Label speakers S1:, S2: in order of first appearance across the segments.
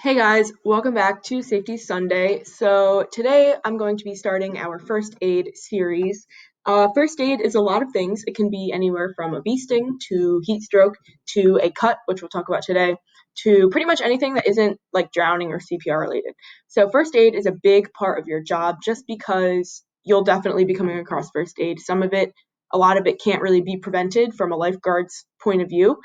S1: Hey guys, welcome back to Safety Sunday. So today I'm going to be starting our first aid series. First aid is a lot of things. It can be anywhere from a bee sting to heat stroke to a cut, which we'll talk about today, to pretty much anything that isn't like drowning or CPR related. So first aid is a big part of your job just because you'll definitely be coming across first aid. A lot of it can't really be prevented from a lifeguard's point of view.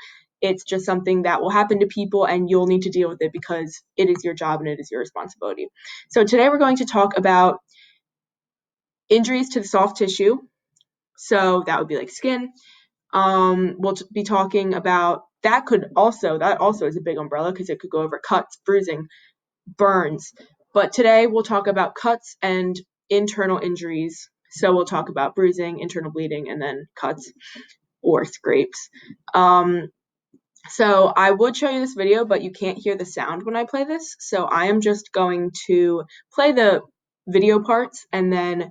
S1: It's just something that will happen to people and you'll need to deal with it because it is your job and it is your responsibility. So today we're going to talk about injuries to the soft tissue. So that would be like skin. We'll be talking about that also is a big umbrella because it could go over cuts, bruising, burns. But today we'll talk about cuts and internal injuries. So we'll talk about bruising, internal bleeding, and then cuts or scrapes. So I would show you this video, but you can't hear the sound when I play this. So I am just going to play the video parts and then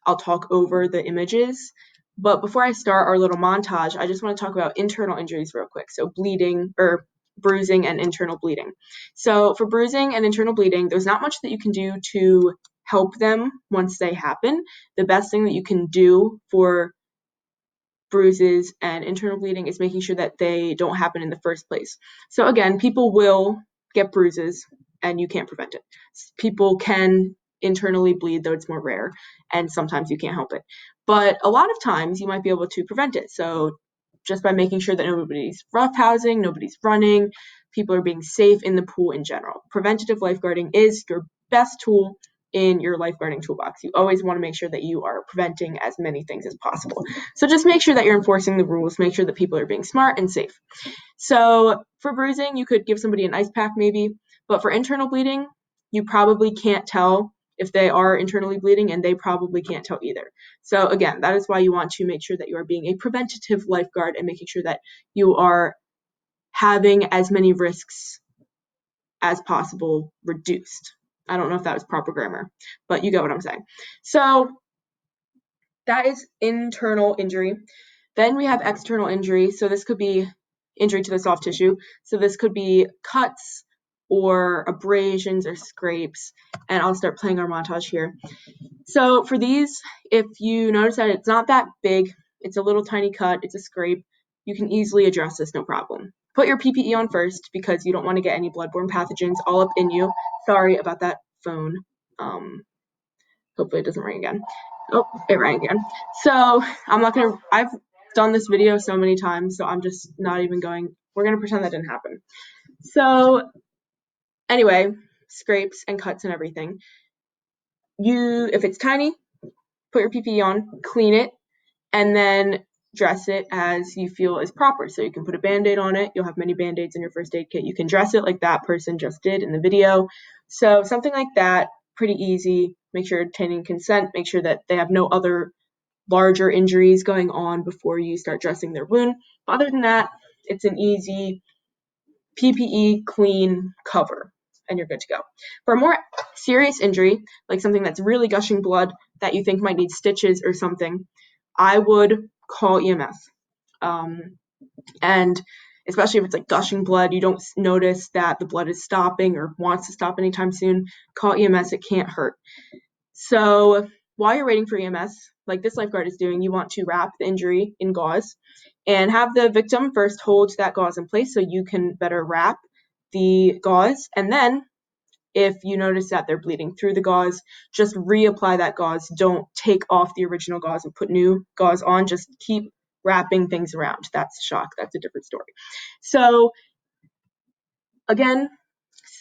S1: I'll talk over the images. But before I start our little montage, I just want to talk about internal injuries real quick. So bleeding or bruising and internal bleeding. So for bruising and internal bleeding, there's not much that you can do to help them once they happen. The best thing that you can do for bruises and internal bleeding is making sure that they don't happen in the first place. So again, people will get bruises and you can't prevent it. People can internally bleed, though it's more rare, and sometimes you can't help it. But a lot of times you might be able to prevent it. So just by making sure that nobody's roughhousing, nobody's running, people are being safe in the pool in general. Preventative lifeguarding is your best tool in your lifeguarding toolbox. You always want to make sure that you are preventing as many things as possible. So just make sure that you're enforcing the rules, make sure that people are being smart and safe. So for bruising, you could give somebody an ice pack maybe, but for internal bleeding, you probably can't tell if they are internally bleeding and they probably can't tell either. So again, that is why you want to make sure that you are being a preventative lifeguard and making sure that you are having as many risks as possible reduced. I don't know if that was proper grammar, but you get what I'm saying. So that is internal injury. Then we have external injury. So this could be injury to the soft tissue. So this could be cuts or abrasions or scrapes. And I'll start playing our montage here. So for these, if you notice that it's not that big, it's a little tiny cut, it's a scrape, you can easily address this, no problem. Put your PPE on first because you don't want to get any bloodborne pathogens all up in you. Sorry about that phone. Hopefully it doesn't ring again. Oh, it rang again. So I've done this video so many times, so I'm just not even we're going to pretend that didn't happen. So anyway, scrapes and cuts and everything. If it's tiny, put your PPE on, clean it, and then dress it as you feel is proper. So you can put a Band-Aid on it. You'll have many Band-Aids in your first aid kit. You can dress it like that person just did in the video. So something like that, pretty easy. Make sure you're obtaining consent. Make sure that they have no other larger injuries going on before you start dressing their wound. But other than that, it's an easy PPE clean cover and you're good to go. For a more serious injury, like something that's really gushing blood that you think might need stitches or something, I would call EMS. And especially if it's like gushing blood, you don't notice that the blood is stopping or wants to stop anytime soon, call EMS. It can't hurt. So while you're waiting for EMS, like this lifeguard is doing, you want to wrap the injury in gauze and have the victim first hold that gauze in place so you can better wrap the gauze. And then if you notice that they're bleeding through the gauze, just reapply that gauze. Don't take off the original gauze and put new gauze on. Just keep wrapping things around. That's shock. That's a different story. So again,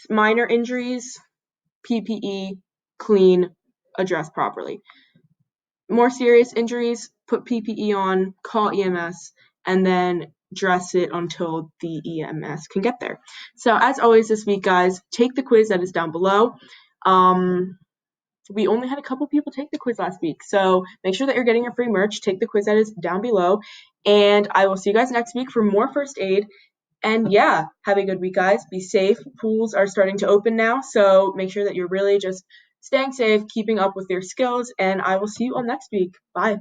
S1: minor injuries, PPE, clean, address properly. More serious injuries, put PPE on, call EMS, and then dress it until the EMS can get there. So as always this week, guys, take the quiz that is down below. We only had a couple people take the quiz last week, so make sure that you're getting your free merch. Take the quiz that is down below, and I will see you guys next week for more first aid. And yeah, have a good week, guys. Be safe. Pools are starting to open now, so make sure that you're really just staying safe, keeping up with your skills, and I will see you all next week. Bye.